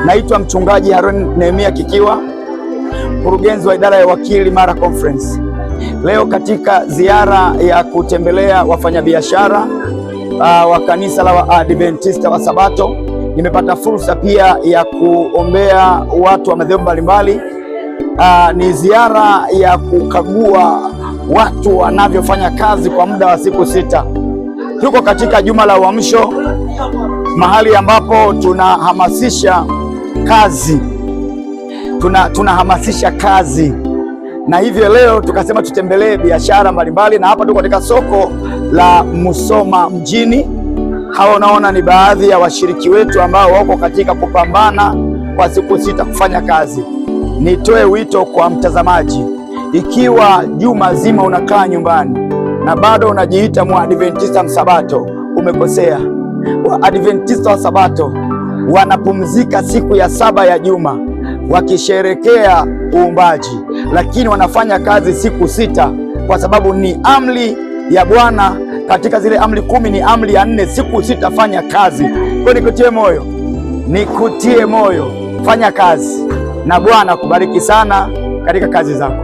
Naitwa mchungaji Aaron Nehemia Kikiwa, mkurugenzi wa idara ya wakili Mara Conference. Leo katika ziara ya kutembelea wafanyabiashara wa kanisa la Waadventista wa Sabato, nimepata fursa pia ya kuombea watu wa madhehebu mbalimbali. Ni ziara ya kukagua watu wanavyofanya kazi kwa muda wa siku 6. Tuko katika juma la uamsho, mahali ambapo tunahamasisha kazi, tunahamasisha kazi, na hivyo leo tukasema tutembelee biashara mbalimbali, na hapa tuko katika soko la Musoma mjini. Hawa unaona ni baadhi ya washiriki wetu ambao wako katika kupambana kwa siku 6 kufanya kazi. Nitoe wito kwa mtazamaji, ikiwa juma zima unakaa nyumbani na bado unajiita Mwadventista Msabato, umekosea. Waadventista wa Sabato wanapumzika siku ya 7 ya juma wakisherekea uumbaji, lakini wanafanya kazi siku 6 kwa sababu ni amri ya Bwana. Katika zile amri 10 ni amri ya 4, siku 6 fanya kazi. Kwa nikutie moyo, fanya kazi na Bwana akubariki sana katika kazi zako.